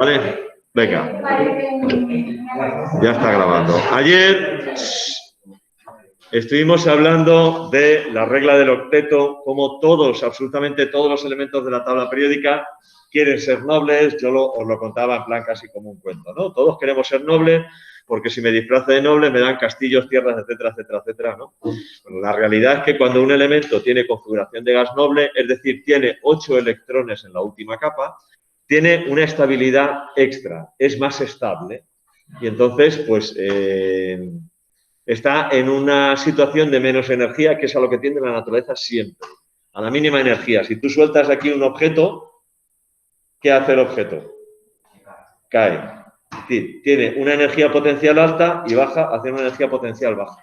¿Vale? Venga. Ya está grabando. Ayer estuvimos hablando de la regla del octeto, como todos, absolutamente todos los elementos de la tabla periódica quieren ser nobles. Yo os lo contaba en plan casi como un cuento, ¿no? Todos queremos ser nobles porque si me disfrazo de noble me dan castillos, tierras, etcétera, etcétera, etcétera, ¿no? Bueno, la realidad es que cuando un elemento tiene configuración de gas noble, es decir, tiene 8 electrones en la última capa, tiene una estabilidad extra, es más estable y entonces, pues, está en una situación de menos energía, que es a lo que tiende la naturaleza siempre, a la mínima energía. Si tú sueltas aquí un objeto, ¿qué hace el objeto? Cae. Es decir, tiene una energía potencial alta y baja hacia una energía potencial baja.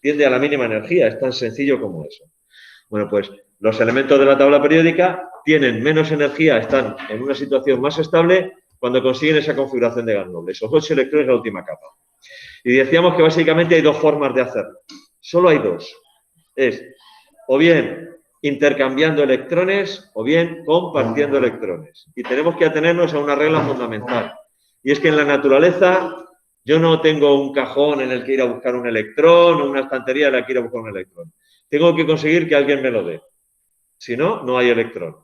Tiende a la mínima energía, es tan sencillo como eso. Bueno, pues los elementos de la tabla periódica tienen menos energía, están en una situación más estable cuando consiguen esa configuración de gas noble, esos 8 electrones en la última capa. Y decíamos que básicamente hay dos formas de hacerlo. Solo hay dos. Es o bien intercambiando electrones o bien compartiendo electrones. Y tenemos que atenernos a una regla fundamental. Y es que en la naturaleza yo no tengo un cajón en el que ir a buscar un electrón o una estantería en la que ir a buscar un electrón. Tengo que conseguir que alguien me lo dé. Si no, no hay electrón.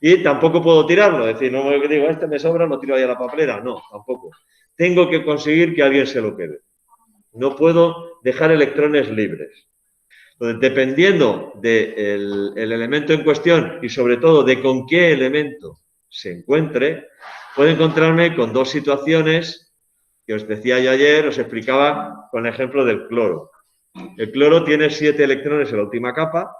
Y tampoco puedo tirarlo. Es decir, no me digo, este me sobra, lo tiro ahí a la papelera. No, tampoco. Tengo que conseguir que alguien se lo quede. No puedo dejar electrones libres. Entonces, dependiendo del elemento en cuestión y sobre todo de con qué elemento se encuentre, puedo encontrarme con dos situaciones que os decía yo ayer, os explicaba con el ejemplo del cloro. El cloro tiene 7 electrones en la última capa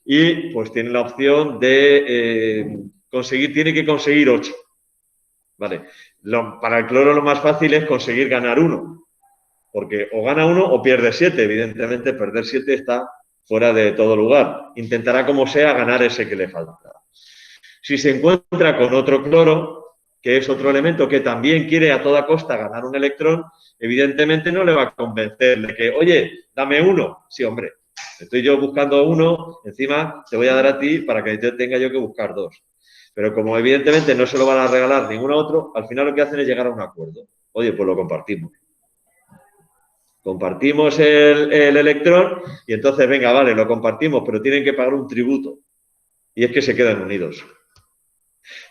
y pues tiene la opción de tiene que conseguir 8. Vale. Para el cloro lo más fácil es conseguir ganar 1. Porque o gana 1 o pierde 7. Evidentemente, perder 7 está fuera de todo lugar. Intentará, como sea, ganar ese que le falta. Si se encuentra con otro cloro, que es otro elemento que también quiere a toda costa ganar un electrón, evidentemente no le va a convencer de que, oye, dame 1. Sí, hombre, estoy yo buscando 1, encima te voy a dar a ti para que tenga yo que buscar 2. Pero como evidentemente no se lo van a regalar ningún otro, al final lo que hacen es llegar a un acuerdo. Oye, pues lo compartimos. Compartimos el electrón y entonces, venga, vale, lo compartimos, pero tienen que pagar un tributo. Y es que se quedan unidos.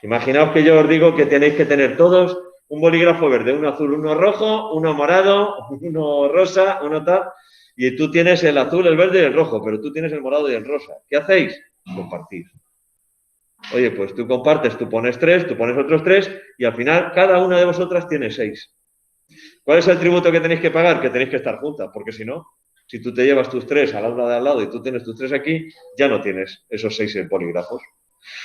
Imaginaos que yo os digo que tenéis que tener todos un bolígrafo verde, uno azul, uno rojo, uno morado, uno rosa, uno tal. Y tú tienes el azul, el verde y el rojo, pero tú tienes el morado y el rosa. ¿Qué hacéis? Compartir. Oye, pues tú compartes, tú pones 3, tú pones otros 3 y al final cada una de vosotras tiene 6. ¿Cuál es el tributo que tenéis que pagar? Que tenéis que estar juntas, porque si no, si tú te llevas tus 3 al aula de al lado y tú tienes tus 3 aquí, ya no tienes esos 6 polígrafos.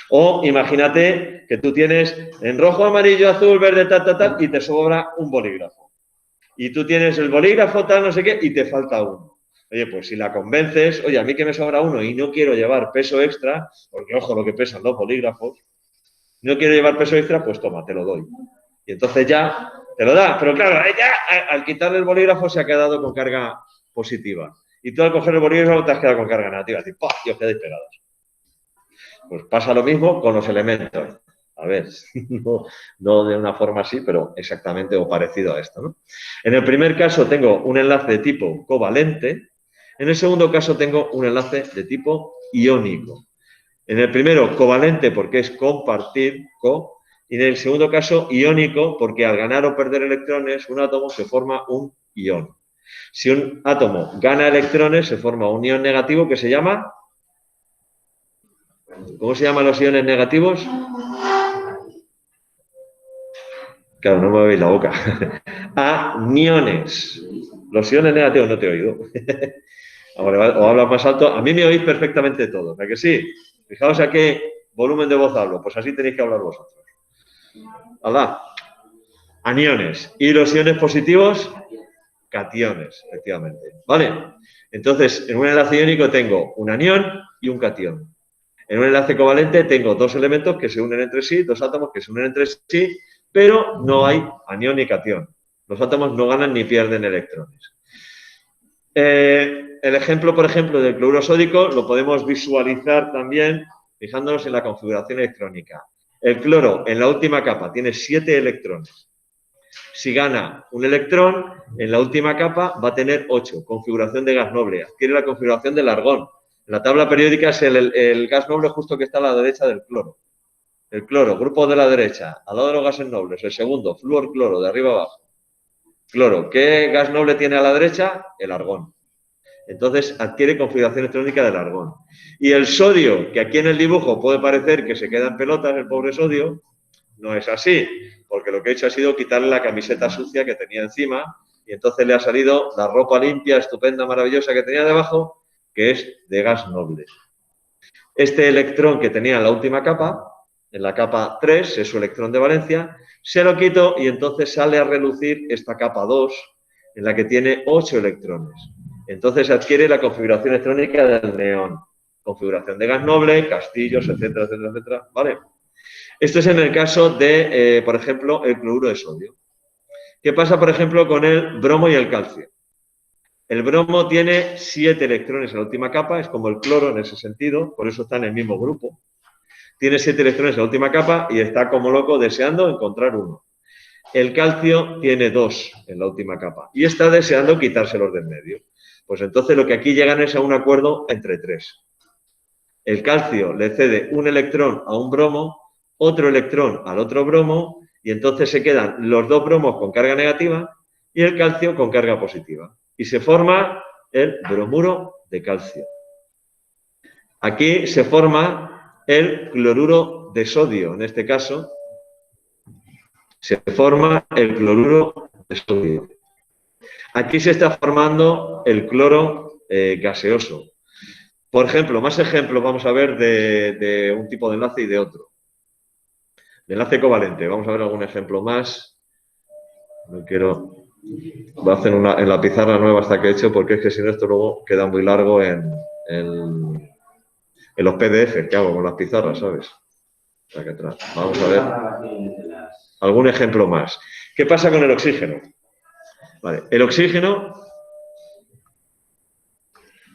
O imagínate que tú tienes en rojo, amarillo, azul, verde, tal, tal, tal, y te sobra un bolígrafo. Y tú tienes el bolígrafo, tal, no sé qué, y te falta uno. Oye, pues si la convences, oye, a mí que me sobra uno y no quiero llevar peso extra, porque ojo lo que pesan los bolígrafos, no quiero llevar peso extra, pues toma, te lo doy. Y entonces ya te lo da, pero claro, ya al quitarle el bolígrafo se ha quedado con carga positiva. Y tú al coger el bolígrafo te has quedado con carga negativa. Así, ¡pah! Y os quedáis pegados. Pues pasa lo mismo con los elementos. A ver, no de una forma así, pero exactamente o parecido a esto, ¿no? En el primer caso tengo un enlace de tipo covalente. En el segundo caso tengo un enlace de tipo iónico. En el primero, covalente porque es compartir, y en el segundo caso, iónico, porque al ganar o perder electrones, un átomo se forma un ión. Si un átomo gana electrones, se forma un ión negativo que se llama... ¿Cómo se llaman los iones negativos? Claro, no me oís la boca. Aniones. Los iones negativos no te he oído. O hablas más alto. A mí me oís perfectamente todo. ¿A que sí? Fijaos a qué volumen de voz hablo. Pues así tenéis que hablar vosotros. Hola. Aniones. ¿Y los iones positivos? Cationes, efectivamente. ¿Vale? Entonces, en un enlace iónico tengo un anión y un catión. En un enlace covalente tengo dos elementos que se unen entre sí, dos átomos que se unen entre sí, pero no hay anión ni catión. Los átomos no ganan ni pierden electrones. El ejemplo, por ejemplo, del cloruro sódico lo podemos visualizar también fijándonos en la configuración electrónica. El cloro en la última capa tiene 7 electrones. Si gana un electrón, en la última capa va a tener 8, configuración de gas noble. Tiene la configuración del argón. En la tabla periódica es el gas noble justo que está a la derecha del cloro. El cloro, grupo de la derecha, al lado de los gases nobles. El segundo, flúor, cloro, de arriba abajo. Cloro, ¿qué gas noble tiene a la derecha? El argón. Entonces adquiere configuración electrónica del argón. Y el sodio, que aquí en el dibujo puede parecer que se queda en pelotas, el pobre sodio, no es así, porque lo que he hecho ha sido quitarle la camiseta sucia que tenía encima y entonces le ha salido la ropa limpia, estupenda, maravillosa que tenía debajo, que es de gas noble. Este electrón que tenía en la última capa, en la capa 3, es su electrón de valencia, se lo quito y entonces sale a relucir esta capa 2, en la que tiene 8 electrones. Entonces adquiere la configuración electrónica del neón. Configuración de gas noble, castillos, etcétera, etcétera, etcétera. ¿Vale? Esto es en el caso de, por ejemplo, el cloruro de sodio. ¿Qué pasa, por ejemplo, con el bromo y el calcio? El bromo tiene 7 electrones en la última capa, es como el cloro en ese sentido, por eso está en el mismo grupo. Tiene 7 electrones en la última capa y está como loco deseando encontrar uno. El calcio tiene 2 en la última capa y está deseando quitárselos del medio. Pues entonces lo que aquí llegan es a un acuerdo entre 3. El calcio le cede un electrón a un bromo, otro electrón al otro bromo y entonces se quedan los 2 bromos con carga negativa y el calcio con carga positiva. Y se forma el bromuro de calcio. Aquí se forma el cloruro de sodio, en este caso se forma el cloruro de sodio. Aquí se está formando el cloro gaseoso. Por ejemplo, más ejemplos vamos a ver de un tipo de enlace y de otro. De enlace covalente, vamos a ver algún ejemplo más. No quiero... Voy a hacer en la pizarra nueva hasta que he hecho, porque es que si no esto luego queda muy largo en los PDF que hago con las pizarras, ¿sabes? Aquí atrás. Vamos a ver algún ejemplo más. ¿Qué pasa con el oxígeno? Vale, el oxígeno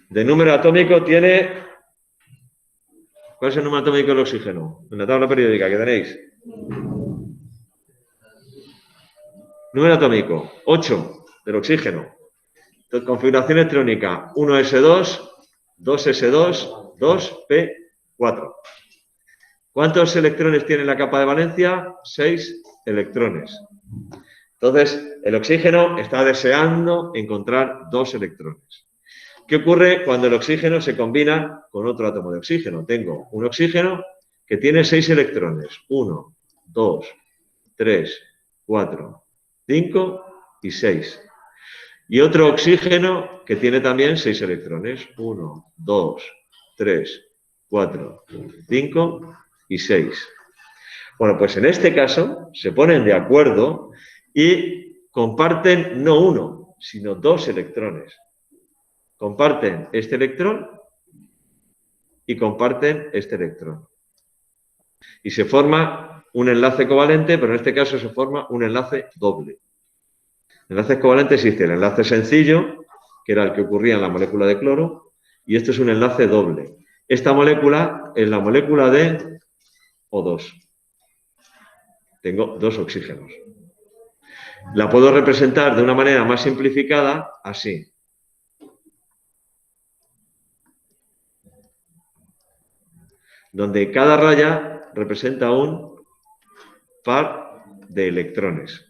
de número atómico tiene... ¿Cuál es el número atómico del oxígeno? En la tabla periódica que tenéis. Número atómico, 8 del oxígeno. Entonces, configuración electrónica, 1s2, 2s2, 2p4. ¿Cuántos electrones tiene la capa de valencia? 6 electrones. Entonces, el oxígeno está deseando encontrar 2 electrones. ¿Qué ocurre cuando el oxígeno se combina con otro átomo de oxígeno? Tengo un oxígeno que tiene 6 electrones. 1, 2, 3, 4, 5 y 6. Y otro oxígeno que tiene también 6 electrones. 1, 2, 3, 4, 5 y 6. Bueno, pues en este caso se ponen de acuerdo y comparten no 1, sino 2 electrones. Comparten este electrón y comparten este electrón. Y se forma un enlace covalente, pero en este caso se forma un enlace doble. Enlaces covalentes existe el enlace sencillo, que era el que ocurría en la molécula de cloro, y este es un enlace doble. Esta molécula es la molécula de O2. Tengo 2 oxígenos. La puedo representar de una manera más simplificada así. Donde cada raya representa un par de electrones.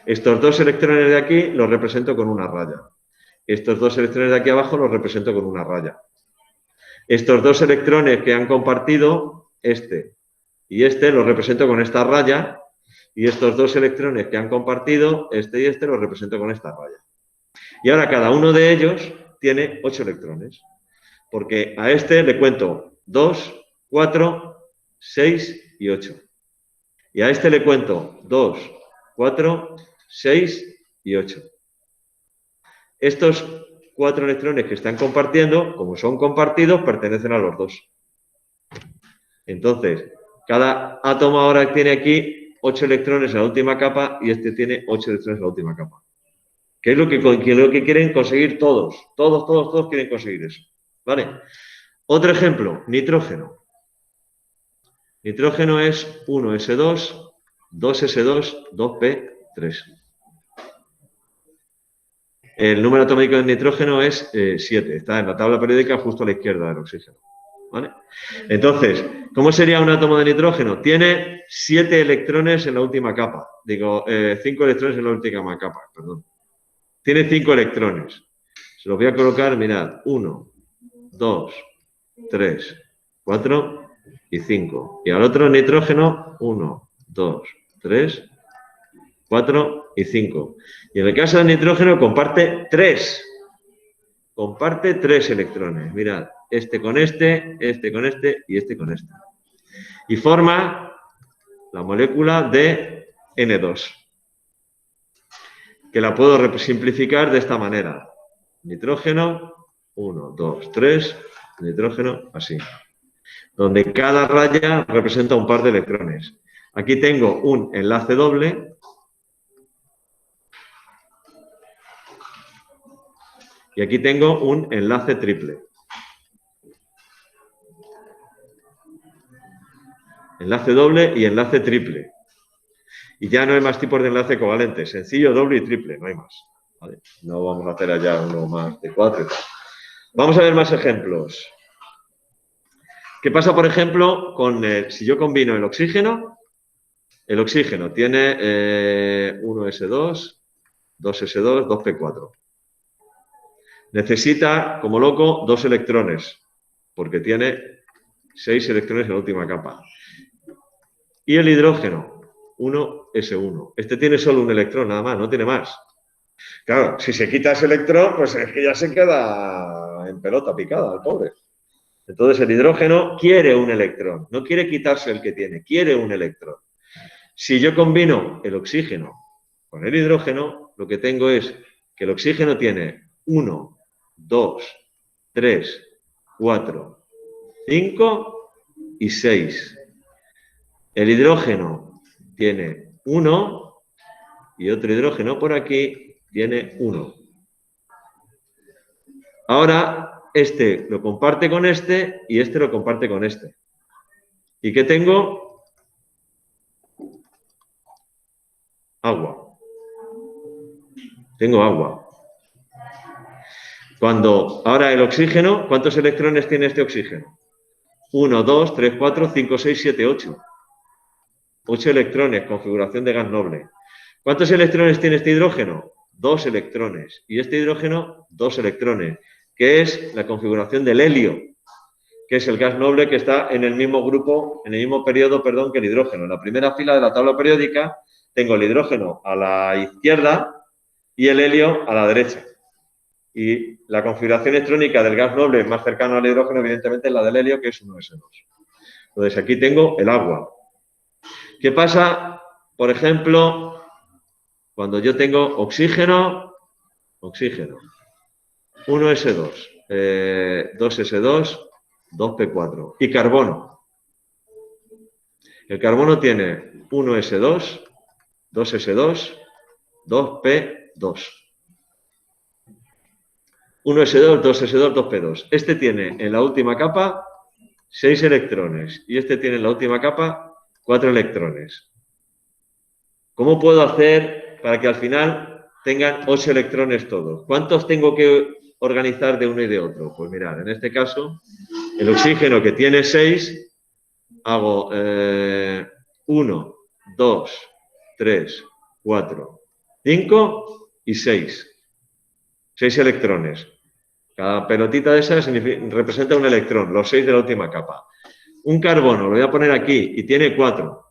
Estos 2 electrones de aquí los represento con una raya. Estos 2 electrones de aquí abajo los represento con una raya. Estos 2 electrones que han compartido, este y este, los represento con esta raya. Y estos 2 electrones que han compartido, este y este, los represento con esta raya. Y ahora cada uno de ellos tiene 8 electrones. Porque a este le cuento 2, 4, 6 y 8. Y a este le cuento 2, 4, 6 y 8. Estos 4 electrones que están compartiendo, como son compartidos, pertenecen a los 2. Entonces, cada átomo ahora tiene aquí 8 electrones en la última capa y este tiene 8 electrones en la última capa. ¿Qué es lo que quieren conseguir todos? Todos quieren conseguir eso. ¿Vale? Otro ejemplo, nitrógeno. Nitrógeno es 1s2, 2s2, 2p3. El número atómico del nitrógeno es 7. Está en la tabla periódica justo a la izquierda del oxígeno. ¿Vale? Entonces, ¿cómo sería un átomo de nitrógeno? Tiene 7 electrones en la última capa. Digo, 5 electrones en la última capa, perdón. Tiene 5 electrones. Se los voy a colocar, mirad, 1, 2, 3, 4 y 5. Y al otro nitrógeno, 1, 2, 3, 4 y 5. Y en el caso del nitrógeno comparte 3. Comparte 3 electrones. Mirad, este con este y este con este. Y forma la molécula de N2, que la puedo simplificar de esta manera. Nitrógeno, 1, 2, 3, nitrógeno, así. Donde cada raya representa un par de electrones. Aquí tengo un enlace doble. Y aquí tengo un enlace triple. Enlace doble y enlace triple. Y ya no hay más tipos de enlace covalentes. Sencillo, doble y triple, no hay más. ¿Vale? No vamos a hacer allá uno más de 4 y tal. Vamos a ver más ejemplos. ¿Qué pasa, por ejemplo, con si yo combino el oxígeno? El oxígeno tiene 1s2, 2s2, 2p4. Necesita, como loco, 2 electrones, porque tiene 6 electrones en la última capa. Y el hidrógeno, 1s1. Este tiene solo un electrón, nada más, no tiene más. Claro, si se quita ese electrón, pues es que ya se queda en pelota picada, el pobre. Entonces el hidrógeno quiere un electrón, no quiere quitarse el que tiene, quiere un electrón. Si yo combino el oxígeno con el hidrógeno, lo que tengo es que el oxígeno tiene 1, 2, 3, 4, 5 y 6. El hidrógeno tiene 1 y otro hidrógeno por aquí tiene 1. Ahora, este lo comparte con este y este lo comparte con este. ¿Y qué tengo? Agua. Tengo agua. Ahora el oxígeno, ¿cuántos electrones tiene este oxígeno? 1, 2, 3, 4, 5, 6, 7, 8. 8 electrones, configuración de gas noble. ¿Cuántos electrones tiene este hidrógeno? 2 electrones. Y este hidrógeno, 2 electrones, que es la configuración del helio, que es el gas noble que está en el mismo grupo, en el mismo periodo, perdón, que el hidrógeno. En la primera fila de la tabla periódica tengo el hidrógeno a la izquierda y el helio a la derecha. Y la configuración electrónica del gas noble más cercano al hidrógeno, evidentemente, es la del helio, que es 1s2. Entonces, aquí tengo el agua. ¿Qué pasa, por ejemplo, cuando yo tengo oxígeno, 1s2, 2s2, 2p4 y carbono? El carbono tiene 1s2, 2s2, 2p2. 1s2, 2s2, 2p2. Este tiene en la última capa 6 electrones y este tiene en la última capa 4 electrones. ¿Cómo puedo hacer para que al final tengan 8 electrones todos? ¿Cuántos tengo que organizar de uno y de otro? Pues mirad, en este caso, el oxígeno que tiene 6, hago 1, 2, 3, 4, 5 y 6. 6 electrones. Cada pelotita de esas representa un electrón, los 6 de la última capa. Un carbono, lo voy a poner aquí, y tiene 4.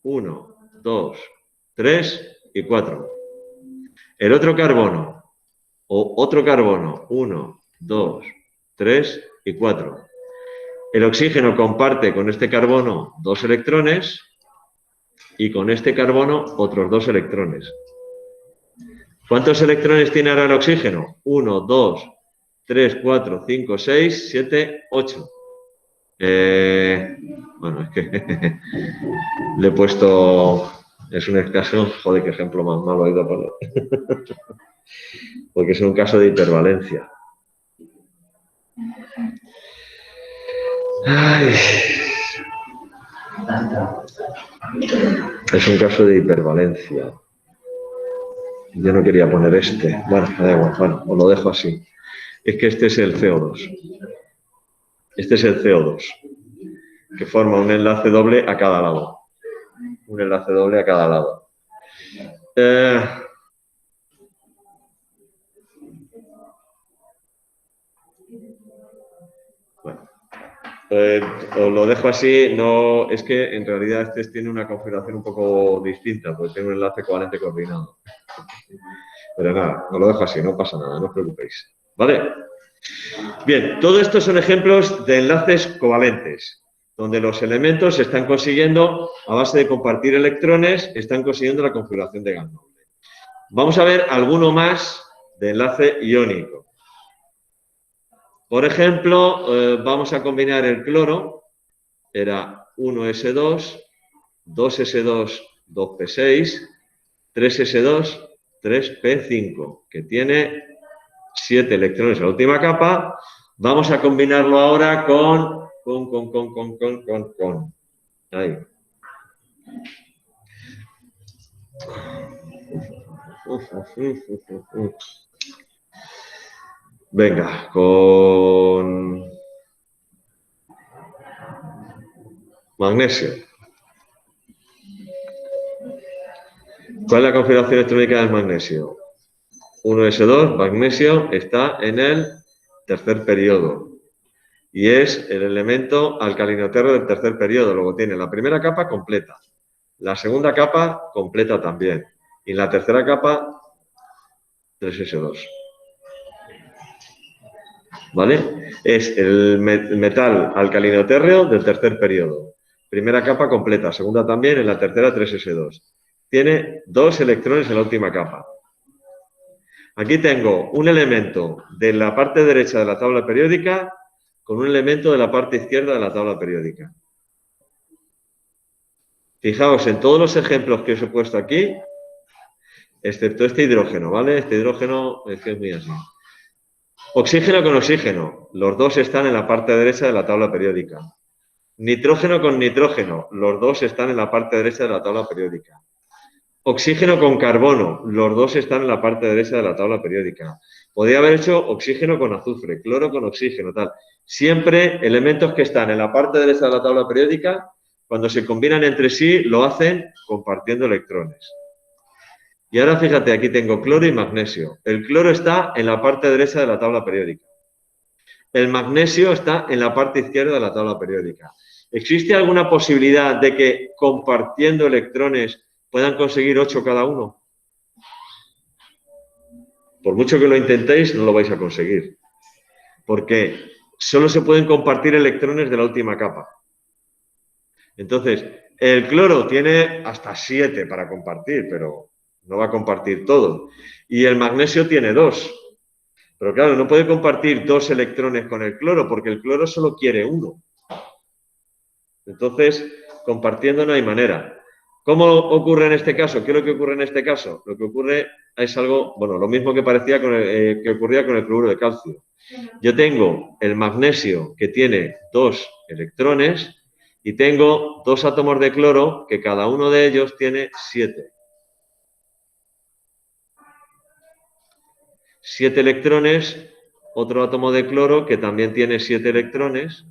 1, 2, 3 y 4. El otro carbono, 1, 2, 3 y 4. El oxígeno comparte con este carbono 2 electrones y con este carbono otros 2 electrones. ¿Cuántos electrones tiene ahora el oxígeno? 1, 2, 3, 4, 5, 6, 7, 8. Bueno, es que le he puesto... Es un caso... Joder, qué ejemplo más malo he ido a poner. Porque es un caso de hipervalencia. Ay. Es un caso de hipervalencia. Yo no quería poner este. Bueno, da igual, bueno, os lo dejo así. Es que este es el CO2. Este es el CO2, que forma un enlace doble a cada lado. Un enlace doble a cada lado. Bueno, os lo dejo así. No, es que en realidad este tiene una configuración un poco distinta, porque tiene un enlace covalente coordinado. Pero nada, os lo dejo así, no pasa nada, no os preocupéis. ¿Vale? Bien, todo esto son ejemplos de enlaces covalentes, donde los elementos están consiguiendo, a base de compartir electrones, están consiguiendo la configuración de gas noble. Vamos a ver alguno más de enlace iónico. Por ejemplo, vamos a combinar el cloro, era 1s2, 2s2, 2p6, 3s2, 3p5, que tiene 7 electrones en la última capa. Vamos a combinarlo ahora con. Ahí. Venga, con magnesio. ¿Cuál es la configuración electrónica del magnesio? 1s2, magnesio, está en el tercer periodo y es el elemento alcalinotérreo del tercer periodo. Luego tiene la primera capa completa, la segunda capa completa también y la tercera capa 3s2. ¿Vale? Es el metal alcalinotérreo del tercer periodo. Primera capa completa, segunda también, en la tercera 3s2. Tiene 2 electrones en la última capa. Aquí tengo un elemento de la parte derecha de la tabla periódica con un elemento de la parte izquierda de la tabla periódica. Fijaos en todos los ejemplos que os he puesto aquí, excepto este hidrógeno, ¿vale? Este hidrógeno es que es muy así. Oxígeno con oxígeno, los dos están en la parte derecha de la tabla periódica. Nitrógeno con nitrógeno, los dos están en la parte derecha de la tabla periódica. Oxígeno con carbono, los dos están en la parte derecha de la tabla periódica. Podría haber hecho oxígeno con azufre, cloro con oxígeno, tal. Siempre elementos que están en la parte derecha de la tabla periódica, cuando se combinan entre sí, lo hacen compartiendo electrones. Y ahora fíjate, aquí tengo cloro y magnesio. El cloro está en la parte derecha de la tabla periódica. El magnesio está en la parte izquierda de la tabla periódica. ¿Existe alguna posibilidad de que compartiendo electrones puedan conseguir 8 cada uno? Por mucho que lo intentéis, no lo vais a conseguir. Porque solo se pueden compartir electrones de la última capa. Entonces, el cloro tiene hasta 7 para compartir, pero no va a compartir todo. Y el magnesio tiene 2. Pero claro, no puede compartir 2 electrones con el cloro, porque el cloro solo quiere 1. Entonces, compartiendo no hay manera. ¿Cómo ocurre en este caso? ¿Qué es lo que ocurre en este caso? Lo que ocurre es algo, bueno, lo mismo que parecía que ocurría con el cloruro de calcio. Yo tengo el magnesio que tiene 2 electrones y tengo 2 átomos de cloro que cada uno de ellos tiene 7. 7 electrones, otro átomo de cloro que también tiene 7 electrones.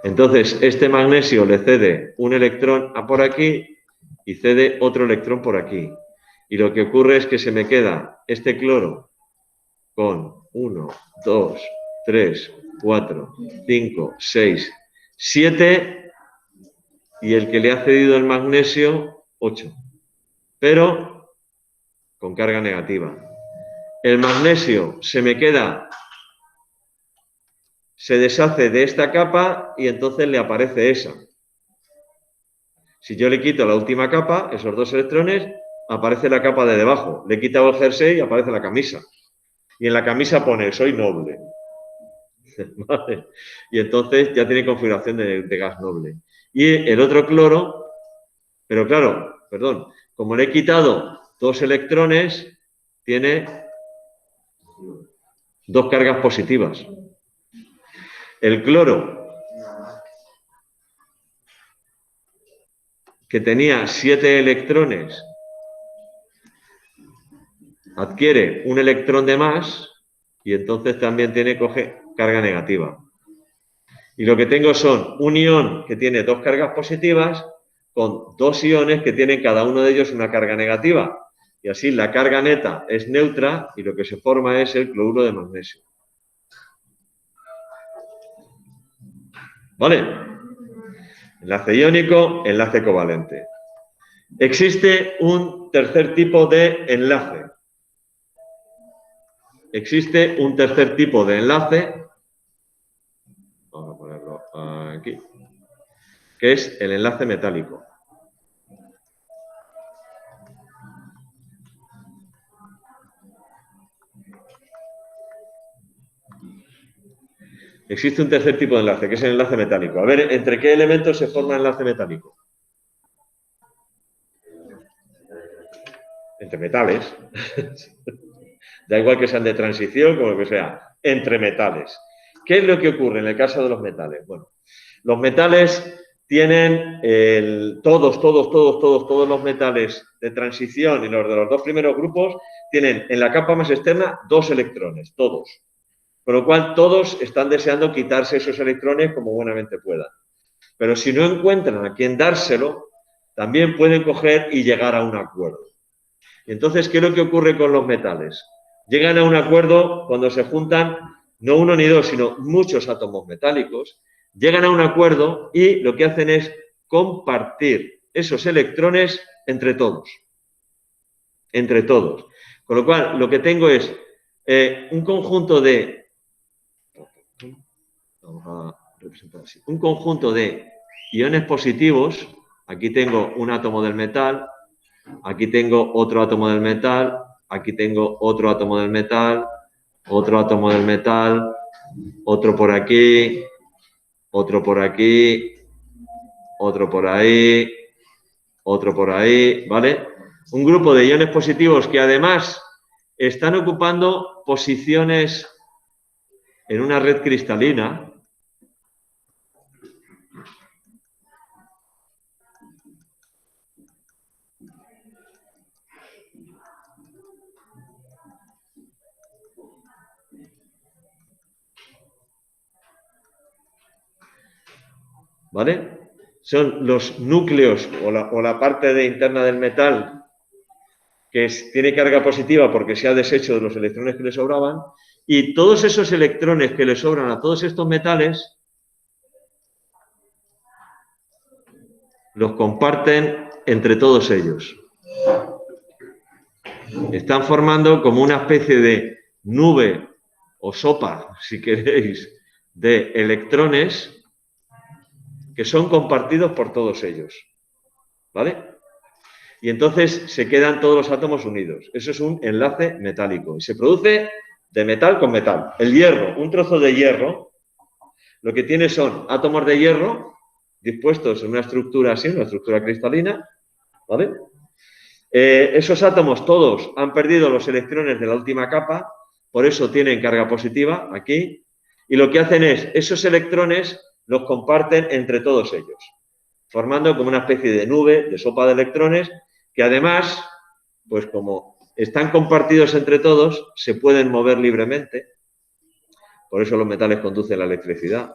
Entonces, este magnesio le cede un electrón por aquí y cede otro electrón por aquí. Y lo que ocurre es que se me queda este cloro con 1, 2, 3, 4, 5, 6, 7 y el que le ha cedido el magnesio, 8. Pero con carga negativa. El magnesio se me queda, se deshace de esta capa y entonces le aparece esa. Si yo le quito la última capa, esos 2 electrones, aparece la capa de debajo. Le he quitado el jersey y aparece la camisa. Y en la camisa pone, soy noble. ¿Vale? Y entonces ya tiene configuración de gas noble. Y el otro cloro, pero claro, perdón, como le he quitado 2 electrones, tiene 2 cargas positivas. El cloro que tenía 7 electrones adquiere un electrón de más y entonces también coge carga negativa. Y lo que tengo son un ion que tiene 2 cargas positivas con 2 iones que tienen cada uno de ellos una carga negativa. Y así la carga neta es neutra y lo que se forma es el cloruro de magnesio. ¿Vale? Enlace iónico, enlace covalente. Existe un tercer tipo de enlace. Existe un tercer tipo de enlace, vamos a ponerlo aquí, que es el enlace metálico. Existe un tercer tipo de enlace, que es el enlace metálico. A ver, ¿entre qué elementos se forma el enlace metálico? Entre metales. Da igual que sean de transición, como que sea, entre metales. ¿Qué es lo que ocurre en el caso de los metales? Bueno, los metales tienen todos los metales de transición y los de los 2 primeros grupos tienen en la capa más externa 2 electrones, todos. Con lo cual, todos están deseando quitarse esos electrones como buenamente puedan. Pero si no encuentran a quien dárselo, también pueden coger y llegar a un acuerdo. Y entonces, ¿qué es lo que ocurre con los metales? Llegan a un acuerdo cuando se juntan no uno ni dos, sino muchos átomos metálicos, llegan a un acuerdo y lo que hacen es compartir esos electrones entre todos. Entre todos. Con lo cual, lo que tengo es un conjunto de... Vamos a representar así. Un conjunto de iones positivos. Aquí tengo un átomo del metal. Aquí tengo otro átomo del metal. Aquí tengo otro átomo del metal. Otro átomo del metal. Otro por aquí. Otro por aquí. Otro por ahí. Otro por ahí. ¿Vale? Un grupo de iones positivos que además están ocupando posiciones en una red cristalina. ¿Vale? Son los núcleos o la parte interna del metal que tiene carga positiva porque se ha deshecho de los electrones que le sobraban, y todos esos electrones que le sobran a todos estos metales los comparten entre todos ellos. Están formando como una especie de nube o sopa, si queréis, de electrones que son compartidos por todos ellos. ¿Vale? Y entonces se quedan todos los átomos unidos. Eso es un enlace metálico y se produce de metal con metal. El hierro, un trozo de hierro, lo que tiene son átomos de hierro dispuestos en una estructura así, una estructura cristalina, ¿vale? Esos átomos todos han perdido los electrones de la última capa, por eso tienen carga positiva aquí, y lo que hacen es, esos electrones los comparten entre todos ellos, formando como una especie de nube, de sopa de electrones, que además, pues como están compartidos entre todos, se pueden mover libremente. Por eso los metales conducen la electricidad.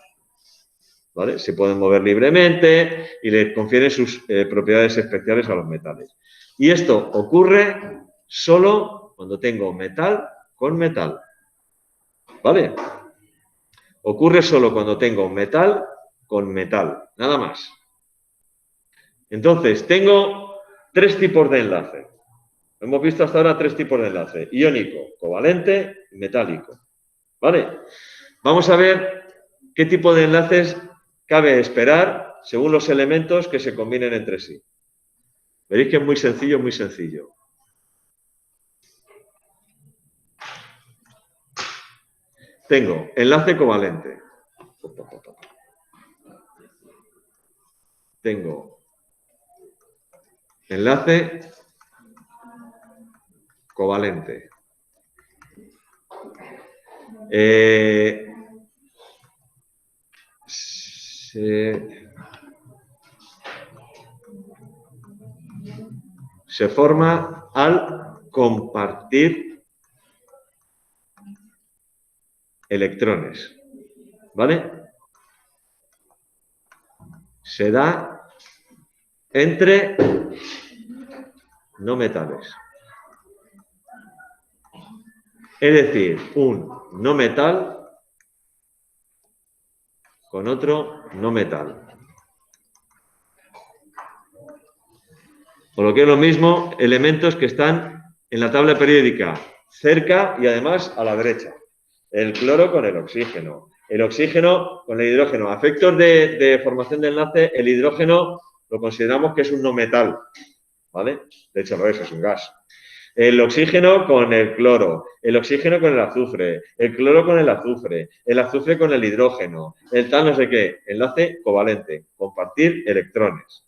¿Vale? Se pueden mover libremente y les confieren sus propiedades especiales a los metales. Y esto ocurre solo cuando tengo metal con metal. ¿Vale? Ocurre solo cuando tengo metal con metal, nada más. Entonces, tengo 3 tipos de enlace. Hemos visto hasta ahora 3 tipos de enlace: iónico, covalente y metálico. ¿Vale? Vamos a ver qué tipo de enlaces cabe esperar según los elementos que se combinen entre sí. Veréis que es muy sencillo, muy sencillo. Tengo enlace covalente. Tengo enlace covalente. se forma al compartir electrones, ¿vale? Se da entre no metales. Es decir, un no metal con otro no metal. O lo que es lo mismo, elementos que están en la tabla periódica, cerca y además a la derecha. El cloro con el oxígeno con el hidrógeno. A efectos de formación de enlace, el hidrógeno lo consideramos que es un no metal, ¿vale? De hecho lo es un gas. El oxígeno con el cloro, el oxígeno con el azufre con el azufre con el hidrógeno, el tal no sé qué, enlace covalente, compartir electrones.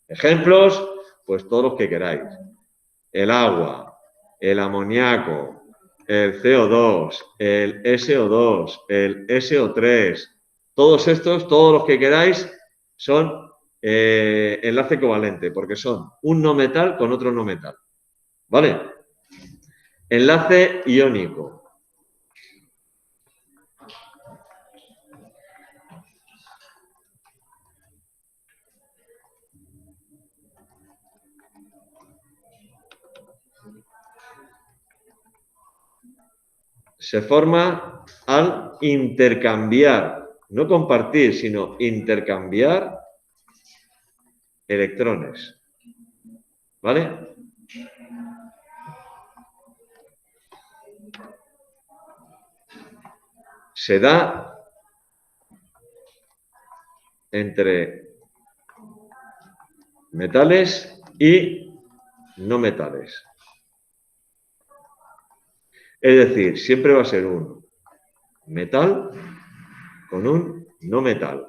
Ejemplos, pues todos los que queráis. El agua, el amoníaco, el CO2, el SO2, el SO3, todos estos, todos los que queráis, son enlace covalente, porque son un no metal con otro no metal. ¿Vale? Enlace iónico. Se forma al intercambiar, no compartir, sino intercambiar electrones. ¿Vale? Se da entre metales y no metales. Es decir, siempre va a ser un metal con un no metal.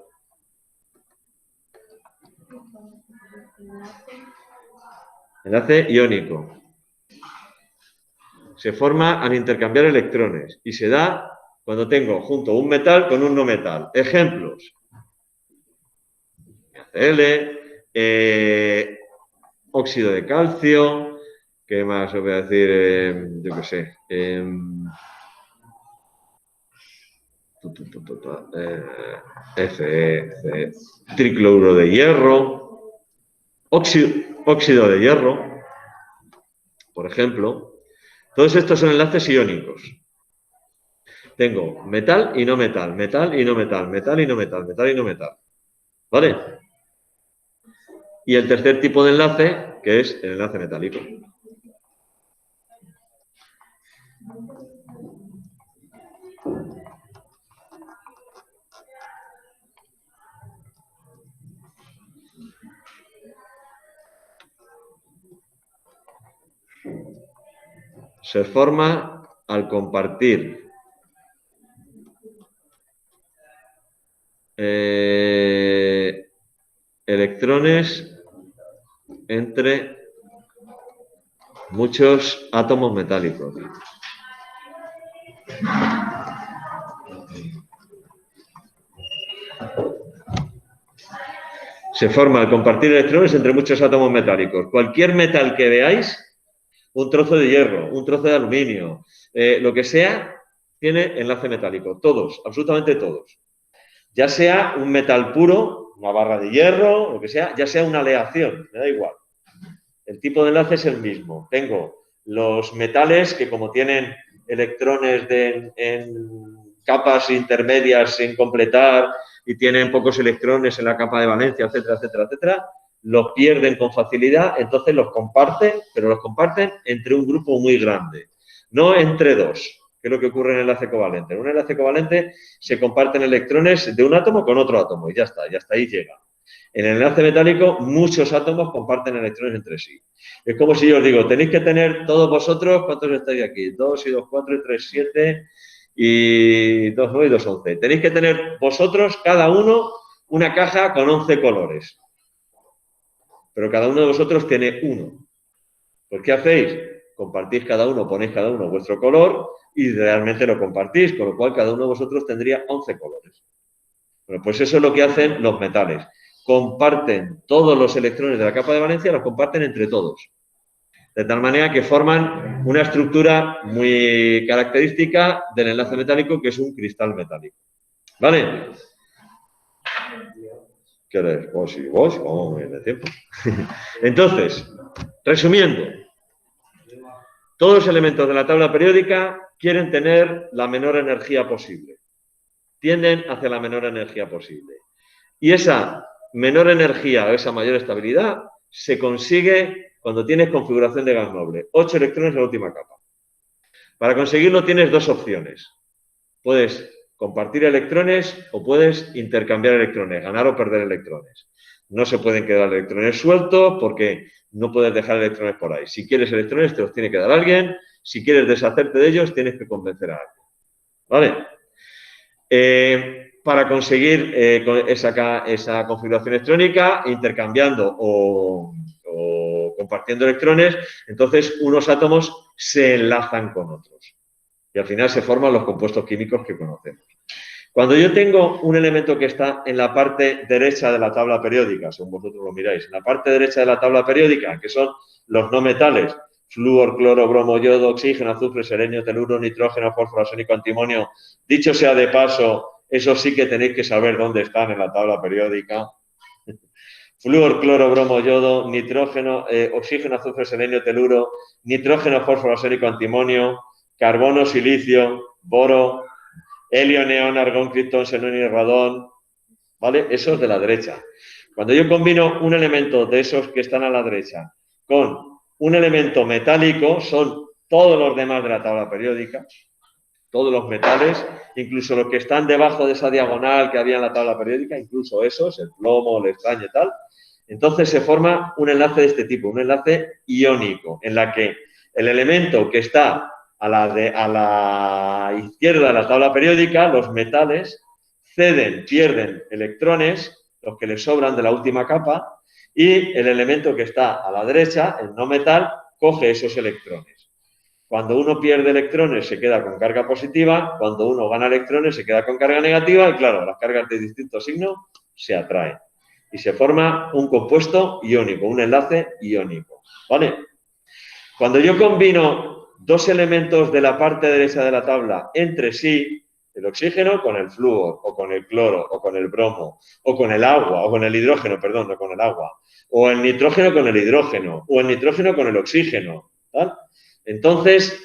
Enlace iónico. Se forma al intercambiar electrones y se da cuando tengo junto un metal con un no metal. Ejemplos. HCl, óxido de calcio, ¿qué más os voy a decir? Yo qué sé. Fe, tricloruro de hierro, óxido de hierro, por ejemplo. Todos estos son enlaces iónicos. Tengo metal y no metal, metal y no metal, metal y no metal, metal y no metal. ¿Vale? Y el tercer tipo de enlace, que es el enlace metálico. Se forma al compartir electrones entre muchos átomos metálicos. Se forma al compartir electrones entre muchos átomos metálicos. Cualquier metal que veáis, un trozo de hierro, un trozo de aluminio, lo que sea, tiene enlace metálico. Todos, absolutamente todos. Ya sea un metal puro, una barra de hierro, lo que sea, ya sea una aleación, me da igual. El tipo de enlace es el mismo. Tengo los metales que como tienen electrones en capas intermedias sin completar y tienen pocos electrones en la capa de valencia, etcétera, etcétera, etcétera, los pierden con facilidad, entonces los comparten, pero los comparten entre un grupo muy grande, no entre dos, que es lo que ocurre en el enlace covalente. En un enlace covalente se comparten electrones de un átomo con otro átomo y ya está, y hasta ahí llega. En el enlace metálico, muchos átomos comparten electrones entre sí. Es como si yo os digo, tenéis que tener todos vosotros, ¿cuántos estáis aquí? 2 y 2, 4 y 3, 7 y 2, 9 y 2, 11. Tenéis que tener vosotros, cada uno, una caja con 11 colores. Pero cada uno de vosotros tiene uno. Pues, ¿qué hacéis? Compartís cada uno, ponéis cada uno vuestro color y realmente lo compartís, con lo cual cada uno de vosotros tendría 11 colores. Bueno, pues eso es lo que hacen los metales. Comparten todos los electrones de la capa de valencia, los comparten entre todos. de tal manera que forman una estructura muy característica del enlace metálico, que es un cristal metálico. ¿Vale? ¿Queréis? Vos y vos, vamos bien de tiempo. Entonces, resumiendo, todos los elementos de la tabla periódica quieren tener la menor energía posible. Tienden hacia la menor energía posible. Y esa menor energía o esa mayor estabilidad se consigue cuando tienes configuración de gas noble. 8 electrones en la última capa. Para conseguirlo tienes dos opciones. Puedes compartir electrones o puedes intercambiar electrones, ganar o perder electrones. No se pueden quedar electrones sueltos porque no puedes dejar electrones por ahí. Si quieres electrones, te los tiene que dar alguien. Si quieres deshacerte de ellos, tienes que convencer a alguien. ¿Vale? Para conseguir esa configuración electrónica, intercambiando o compartiendo electrones, entonces unos átomos se enlazan con otros. Y al final se forman los compuestos químicos que conocemos. Cuando yo tengo un elemento que está en la parte derecha de la tabla periódica, según vosotros lo miráis, en la parte derecha de la tabla periódica, que son los no metales, flúor, cloro, bromo, yodo, oxígeno, azufre, selenio, teluro, nitrógeno, fósforo, arsénico, antimonio. Dicho sea de paso, eso sí que tenéis que saber dónde están en la tabla periódica. Flúor, cloro, bromo, yodo, nitrógeno, oxígeno, azufre, selenio, teluro, nitrógeno, fósforo, arsénico, antimonio, carbono, silicio, boro, helio, neón, argón, criptón, xenonio y radón, ¿vale? Eso es de la derecha. Cuando yo combino un elemento de esos que están a la derecha con un elemento metálico, son todos los demás de la tabla periódica, todos los metales, incluso los que están debajo de esa diagonal que había en la tabla periódica, incluso esos, el plomo, el estaño y tal. Entonces se forma un enlace de este tipo, un enlace iónico, en la que el elemento que está a la izquierda de la tabla periódica, los metales pierden electrones, los que les sobran de la última capa, y el elemento que está a la derecha, el no metal, coge esos electrones. Cuando uno pierde electrones se queda con carga positiva, cuando uno gana electrones se queda con carga negativa y claro, las cargas de distinto signo se atraen. Y se forma un compuesto iónico, un enlace iónico, ¿vale? Cuando yo combino dos elementos de la parte derecha de la tabla entre sí, el oxígeno con el flúor, o con el cloro, o con el bromo, o con el agua, o con el hidrógeno, perdón, no con el agua, o el nitrógeno con el hidrógeno, o el nitrógeno con el oxígeno, ¿vale? Entonces,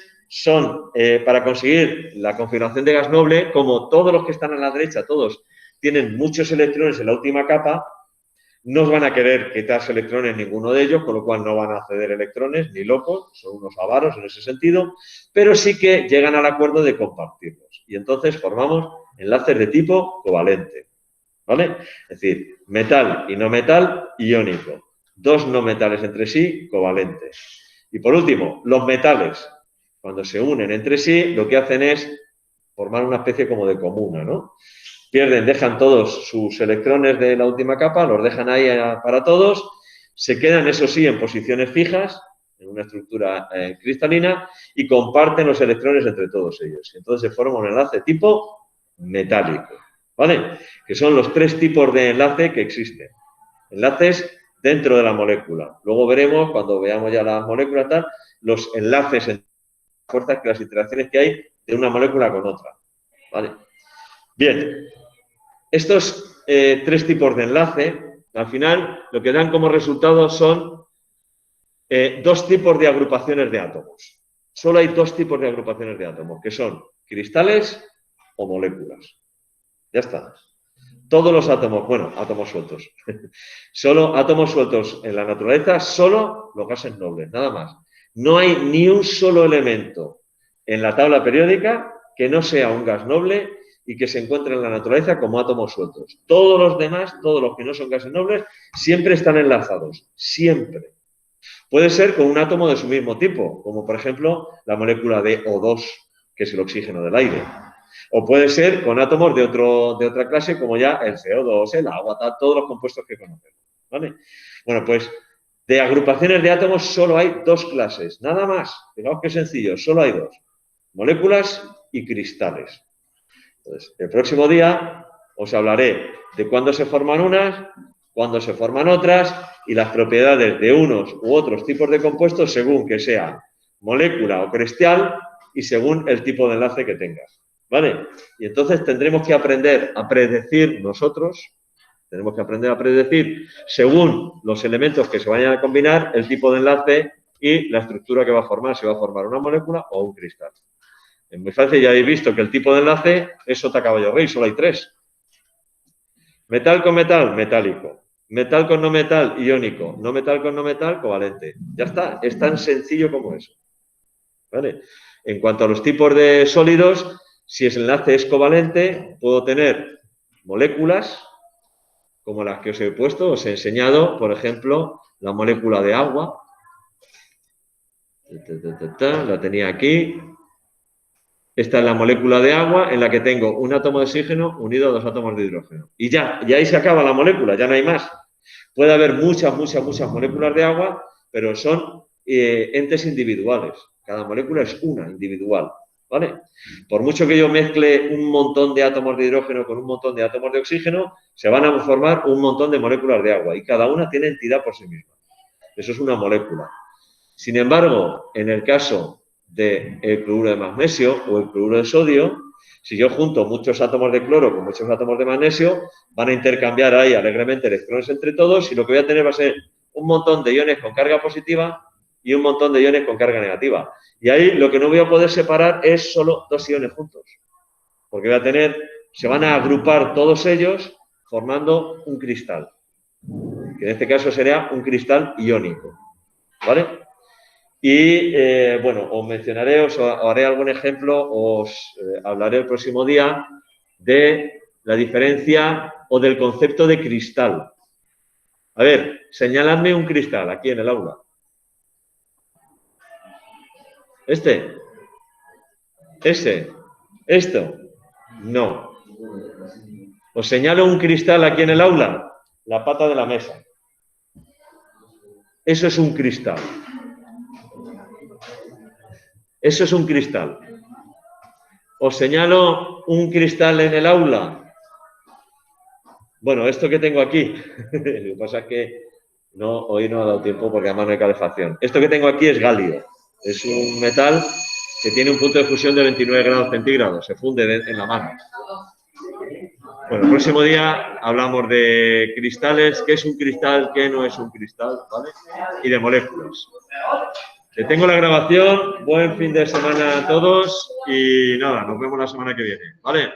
para conseguir la configuración de gas noble, como todos los que están a la derecha, todos tienen muchos electrones en la última capa, no van a querer quitarse electrones ninguno de ellos, con lo cual no van a ceder electrones, ni locos, son unos avaros en ese sentido, pero sí que llegan al acuerdo de compartirlos. Y entonces formamos enlaces de tipo covalente, ¿vale? Es decir, metal y no metal iónico. Dos no metales entre sí, covalentes. Y por último, los metales, cuando se unen entre sí, lo que hacen es formar una especie como de comuna, ¿no? Dejan todos sus electrones de la última capa, los dejan ahí para todos, se quedan, eso sí, en posiciones fijas, en una estructura cristalina, y comparten los electrones entre todos ellos. Entonces se forma un enlace tipo metálico, ¿vale? Que son los tres tipos de enlace que existen. Enlaces dentro de la molécula. Luego veremos, cuando veamos ya las moléculas, tal, los enlaces entre las fuerzas, las interacciones que hay de una molécula con otra, ¿vale? Bien. Estos tres tipos de enlace, al final, lo que dan como resultado son dos tipos de agrupaciones de átomos. Solo hay dos tipos de agrupaciones de átomos, que son cristales o moléculas. Ya está. Todos los átomos, bueno, átomos sueltos. Solo átomos sueltos en la naturaleza, solo los gases nobles, nada más. No hay ni un solo elemento en la tabla periódica que no sea un gas noble y que se encuentren en la naturaleza como átomos sueltos. Todos los demás, todos los que no son gases nobles, siempre están enlazados, siempre. Puede ser con un átomo de su mismo tipo, como por ejemplo la molécula de O2, que es el oxígeno del aire. O puede ser con átomos de otra clase, como ya el CO2, el agua, todos los compuestos que conocemos, ¿vale? Bueno, pues de agrupaciones de átomos solo hay dos clases, nada más. Fijaos qué sencillo, solo hay dos. Moléculas y cristales. Entonces, el próximo día os hablaré de cuándo se forman unas cuando se forman otras y las propiedades de unos u otros tipos de compuestos según que sea molécula o cristal y según el tipo de enlace que tengas, ¿vale? Y entonces tendremos que aprender a predecir nosotros, tenemos que aprender a predecir según los elementos que se vayan a combinar el tipo de enlace y la estructura que va a formar, si va a formar una molécula o un cristal. Es muy fácil, ya habéis visto que el tipo de enlace es sota caballo rey, solo hay 3. Metal con metal, metálico. Metal con no metal, iónico. No metal con no metal, covalente. Ya está, es tan sencillo como eso. ¿Vale? En cuanto a los tipos de sólidos, si el enlace es covalente, puedo tener moléculas como las que os he puesto, os he enseñado, por ejemplo, la molécula de agua. La tenía aquí. Esta es la molécula de agua en la que tengo un átomo de oxígeno unido a 2 átomos de hidrógeno. Y ya, y ahí se acaba la molécula, ya no hay más. Puede haber muchas moléculas de agua, pero son entes individuales. Cada molécula es una, individual, ¿vale? Por mucho que yo mezcle un montón de átomos de hidrógeno con un montón de átomos de oxígeno, se van a formar un montón de moléculas de agua y cada una tiene entidad por sí misma. Eso es una molécula. Sin embargo, en el caso del cloruro de magnesio o el cloruro de sodio, si yo junto muchos átomos de cloro con muchos átomos de magnesio, van a intercambiar ahí alegremente electrones entre todos y lo que voy a tener va a ser un montón de iones con carga positiva y un montón de iones con carga negativa. Y ahí lo que no voy a poder separar es solo 2 iones juntos, porque voy a tener, se van a agrupar todos ellos formando un cristal, que en este caso sería un cristal iónico, ¿vale? Y, bueno, os mencionaré, os haré algún ejemplo, os hablaré el próximo día de la diferencia o del concepto de cristal. A ver, señaladme un cristal aquí en el aula. ¿Este? ¿Ese? ¿Esto? No. Os señalo un cristal aquí en el aula. La pata de la mesa. Eso es un cristal. Eso es un cristal. Os señalo un cristal en el aula. Bueno, esto que tengo aquí. Lo que pasa es que no, hoy no ha dado tiempo porque además no hay calefacción. Esto que tengo aquí es galio. Es un metal que tiene un punto de fusión de 29 grados centígrados. Se funde en la mano. Bueno, el próximo día hablamos de cristales, qué es un cristal, qué no es un cristal, ¿vale? Y de moléculas. Detengo la grabación, buen fin de semana a todos y nada, nos vemos la semana que viene, ¿vale?